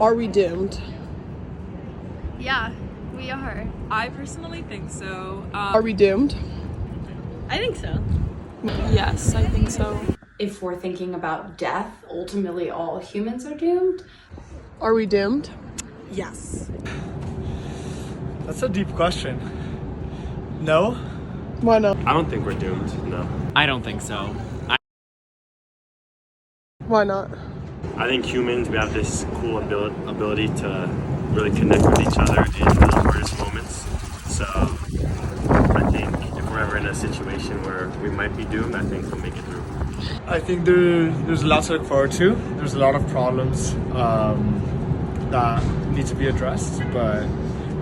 Are we doomed? Yeah, we are. I personally think so. Are we doomed? I think so. Yes, I think so. If we're thinking about death, ultimately all humans are doomed. Are we doomed? Yes. That's a deep question. No? Why not? I don't think we're doomed, no. I don't think so. Why not? I think humans, we have this cool ability to really connect with each other in the hardest moments. So I think if we're ever in a situation where we might be doomed, I think we'll make it through. I think there's a lot to look forward to. There's a lot of problems that need to be addressed, but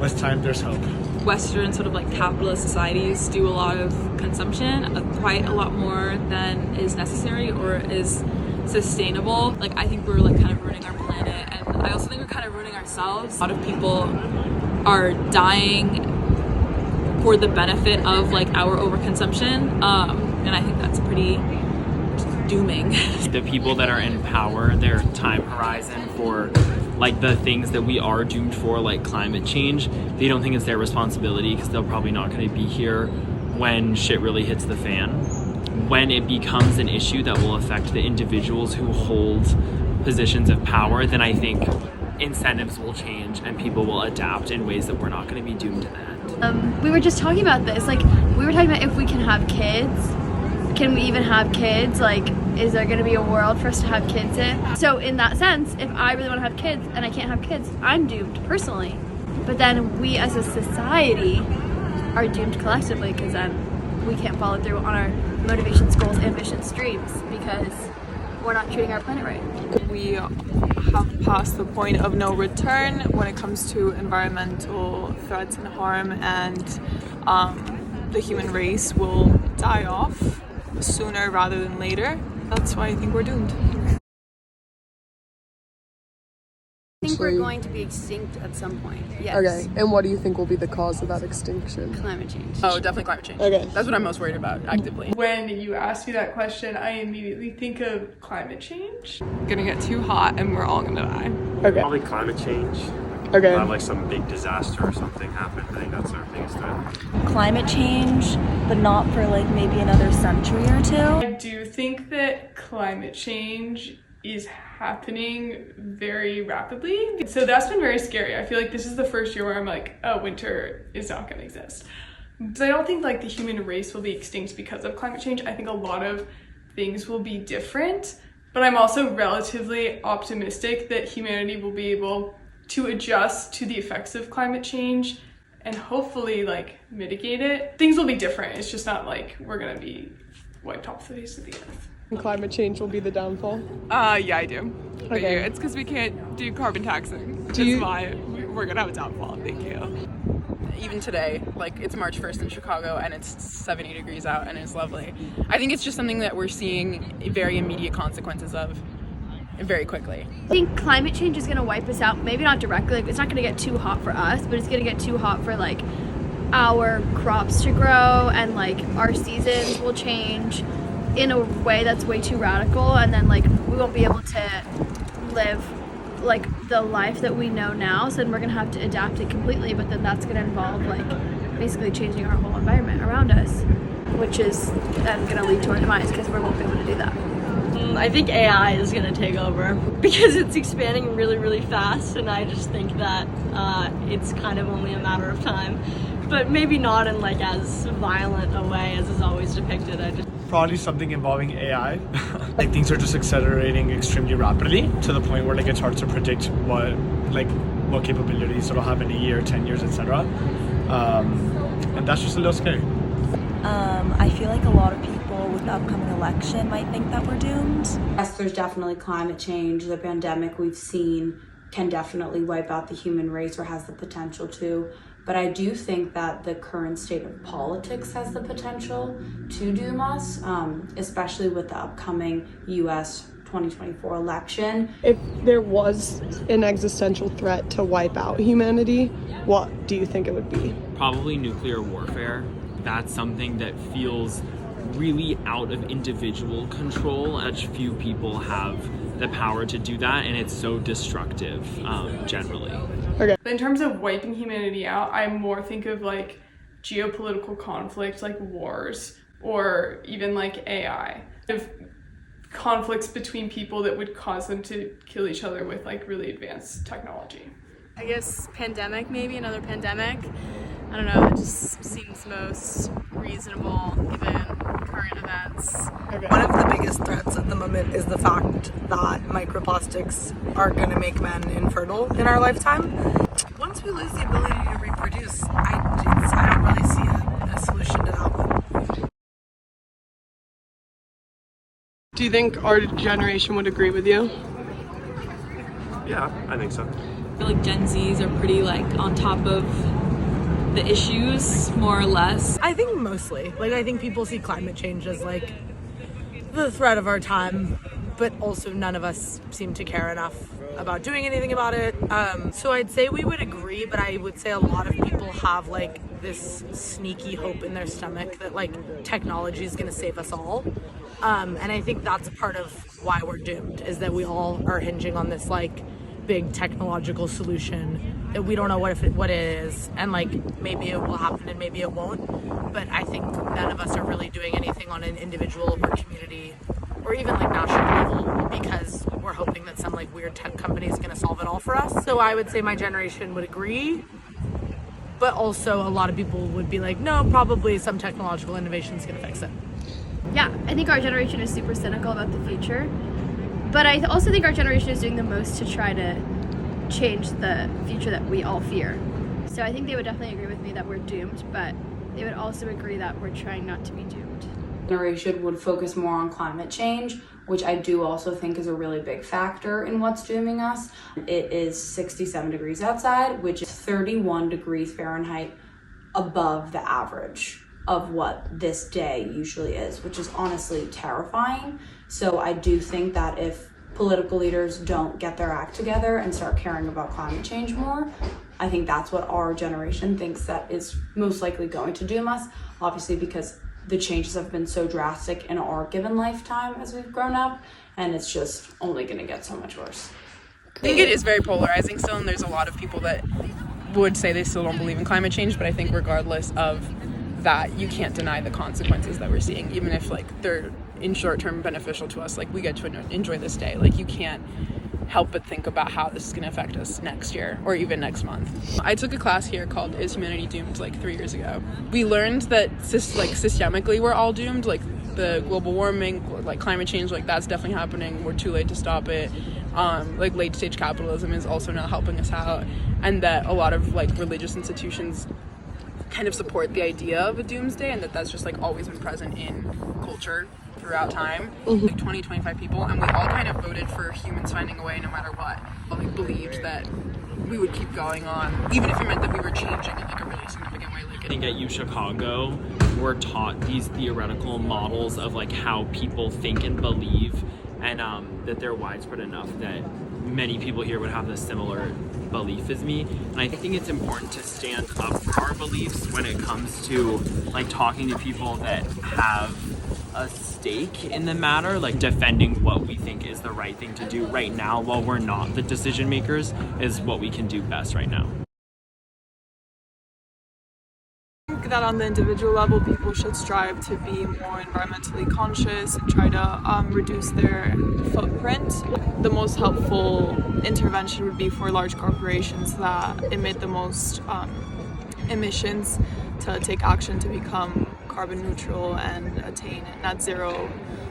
with time, there's hope. Western sort of like capitalist societies do a lot of consumption, quite a lot more than is necessary or is sustainable. Like I think we're like kind of ruining our planet, and I also think we're kind of ruining ourselves. A lot of people are dying for the benefit of like our overconsumption, and I think that's pretty dooming. The people that are in power, their time horizon for like the things that we are doomed for, like climate change, they don't think it's their responsibility because they're probably not going to be here when shit really hits the fan. When it becomes an issue that will affect the individuals who hold positions of power, then I think incentives will change and people will adapt in ways that we're not going to be doomed to that. We were just talking about this. Like, we were talking about if we can have kids. Can we even have kids? Like, is there going to be a world for us to have kids in? So in that sense, if I really want to have kids and I can't have kids, I'm doomed personally. But then we as a society are doomed collectively because then we can't follow through on our motivations, goals, ambitions, dreams because we're not treating our planet right. We have passed the point of no return when it comes to environmental threats and harm, and the human race will die off sooner rather than later. That's why I think we're doomed. I think we're going to be extinct at some point. Yes. Okay, and what do you think will be the cause of that extinction? Climate change. Oh, definitely climate change. Okay. That's what I'm most worried about actively. When you ask me that question, I immediately think of climate change. Gonna get too hot and we're all gonna die. Okay. Probably climate change. Okay. We'll have like some big disaster or something happen. I think that's our biggest threat. Climate change, but not for like maybe another century or two. I do think that climate change is happening very rapidly. So that's been very scary. I feel like this is the first year where I'm like, oh, winter is not gonna exist. So I don't think like the human race will be extinct because of climate change. I think a lot of things will be different, but I'm also relatively optimistic that humanity will be able to adjust to the effects of climate change and hopefully like mitigate it. Things will be different. It's just not like we're gonna be wiped off the face of the earth. Climate change will be the downfall? Yeah, I do. Okay. It's because we can't do carbon taxing. That's why we're gonna have a downfall. Thank you. Even today, like it's March 1st in Chicago and it's 70 degrees out and it's lovely. I think it's just something that we're seeing very immediate consequences of very quickly. I think climate change is going to wipe us out, maybe not directly, like, it's not going to get too hot for us, but it's going to get too hot for like our crops to grow, and like our seasons will change in a way that's way too radical, and then like we won't be able to live like the life that we know now, so then we're going to have to adapt it completely, but then that's going to involve like basically changing our whole environment around us, which is then going to lead to our demise because we won't be able to do that. I think AI is going to take over because it's expanding really, really fast, and I just think that it's kind of only a matter of time, but maybe not in like as violent a way as is always depicted. Probably something involving AI. Like things are just accelerating extremely rapidly to the point where like it's hard to predict what capabilities it'll have in a year, 10 years, etc. And that's just a little scary. I feel like a lot of people with the upcoming election might think that we're doomed. Yes, there's definitely climate change. The pandemic we've seen can definitely wipe out the human race, or has the potential to. But I do think that the current state of politics has the potential to doom us, especially with the upcoming US 2024 election. If there was an existential threat to wipe out humanity, what do you think it would be? Probably nuclear warfare. That's something that feels really out of individual control. Such few people have the power to do that, and it's so destructive generally. Okay. But in terms of wiping humanity out, I more think of like geopolitical conflict, like wars, or even like AI. Of conflicts between people that would cause them to kill each other with like really advanced technology. I guess pandemic, maybe another pandemic. I don't know, it just seems most reasonable given current events. One of the biggest threats at the moment is the fact that microplastics are going to make men infertile in our lifetime. Once we lose the ability to reproduce, I don't really see a solution to that one. Do you think our generation would agree with you? Yeah, I think so. I feel like Gen Zs are pretty like on top of the issues, more or less. I think mostly. Like, I think people see climate change as like the threat of our time, but also none of us seem to care enough about doing anything about it. So I'd say we would agree, but I would say a lot of people have like this sneaky hope in their stomach that like technology is going to save us all. And I think that's part of why we're doomed, is that we all are hinging on this like big technological solution that we don't know what it is, and like maybe it will happen and maybe it won't. But I think none of us are really doing anything on an individual or community or even like national level because we're hoping that some like weird tech company is going to solve it all for us. So I would say my generation would agree, but also a lot of people would be like, no, probably some technological innovation is going to fix it. Yeah, I think our generation is super cynical about the future, but I also think our generation is doing the most to try to change the future that we all fear. So I think they would definitely agree with me that we're doomed, but they would also agree that we're trying not to be doomed. Generation would focus more on climate change, which I do also think is a really big factor in what's dooming us. It is 67 degrees outside, which is 31 degrees Fahrenheit above the average of what this day usually is, which is honestly terrifying. So I do think that if political leaders don't get their act together and start caring about climate change more, I think that's what our generation thinks that is most likely going to doom us, obviously because the changes have been so drastic in our given lifetime as we've grown up, and it's just only going to get so much worse. I think it is very polarizing still, and there's a lot of people that would say they still don't believe in climate change, but I think regardless of that, you can't deny the consequences that we're seeing, even if like they're in short term beneficial to us. Like, we get to enjoy this day. Like, you can't help but think about how this is going to affect us next year or even next month. I took a class here called Is Humanity Doomed like 3 years ago. We learned that systemically we're all doomed, like the global warming, like climate change, like that's definitely happening. We're too late to stop it. Like late stage capitalism is also not helping us out, and that a lot of like religious institutions kind of support the idea of a doomsday, and that's just like always been present in culture throughout time. Like 20-25 people, and we all kind of voted for humans finding a way no matter what. We believed that we would keep going on, even if it meant that we were changing in like a really significant way. Like, I think at U Chicago, we're taught these theoretical models of like how people think and believe, and that they're widespread enough that many people here would have a similar belief as me. And I think it's important to stand up for our beliefs when it comes to like talking to people that have a stake in the matter, like defending what we think is the right thing to do right now while we're not the decision makers is what we can do best right now. I think that on the individual level, people should strive to be more environmentally conscious and try to reduce their footprint. The most helpful intervention would be for large corporations that emit the most emissions to take action to become carbon neutral and attain net zero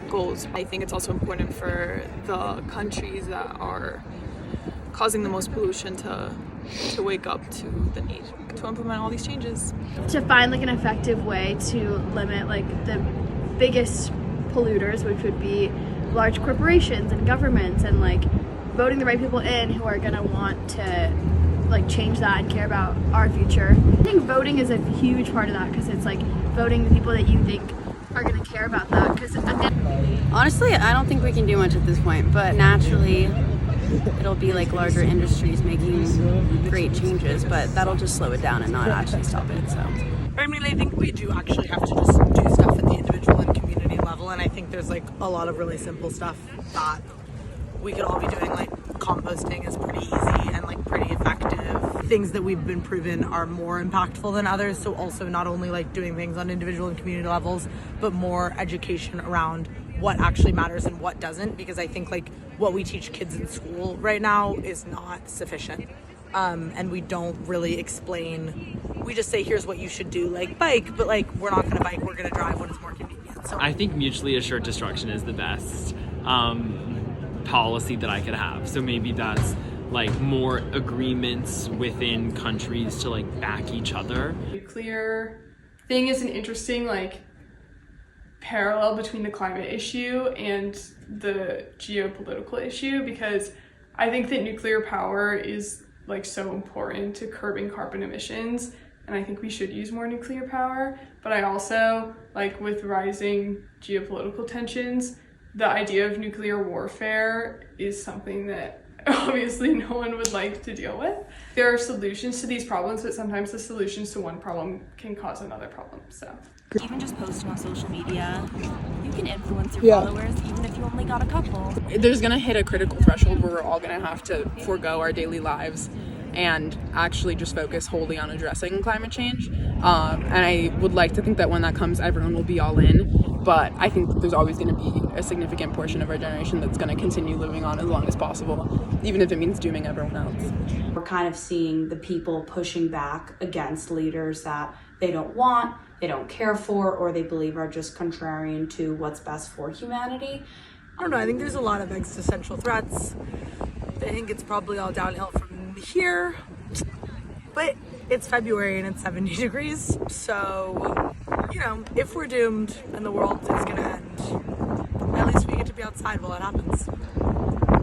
goals. I think it's also important for the countries that are causing the most pollution to wake up to the need to implement all these changes. To find like an effective way to limit like the biggest polluters, which would be large corporations and governments, and like voting the right people in who are gonna want to like change that and care about our future. I think voting is a huge part of that, because it's like voting the people that you think are going to care about that. Because honestly, I don't think we can do much at this point, but naturally it'll be like larger industries making great changes, but that'll just slow it down and not actually stop it. So I mean, I think we do actually have to just do stuff at the individual and community level, and I think there's like a lot of really simple stuff that we could all be doing. Like composting is pretty easy and like pretty effective. Things that we've been proven are more impactful than others. So also not only like doing things on individual and community levels, but more education around what actually matters and what doesn't, because I think like what we teach kids in school right now is not sufficient. And we don't really explain. We just say, here's what you should do, like bike, but like we're not gonna bike, we're gonna drive when it's more convenient. So I think mutually assured destruction is the best policy that I could have. So maybe that's like more agreements within countries to like back each other. Nuclear thing is an interesting like parallel between the climate issue and the geopolitical issue, because I think that nuclear power is like so important to curbing carbon emissions, and I think we should use more nuclear power. But I also, like with rising geopolitical tensions, the idea of nuclear warfare is something that obviously no one would like to deal with. There are solutions to these problems, but sometimes the solutions to one problem can cause another problem, so. Even just posting on social media, you can influence your followers even if you only got a couple. There's gonna hit a critical threshold where we're all gonna have to forego our daily lives and actually just focus wholly on addressing climate change. And I would like to think that when that comes, everyone will be all in. But I think there's always going to be a significant portion of our generation that's going to continue living on as long as possible, even if it means dooming everyone else. We're kind of seeing the people pushing back against leaders that they don't want, they don't care for, or they believe are just contrarian to what's best for humanity. I don't know, I think there's a lot of existential threats. I think it's probably all downhill from here, but it's February and it's 70 degrees, so, you know, if we're doomed and the world is gonna end, at least we get to be outside while it happens.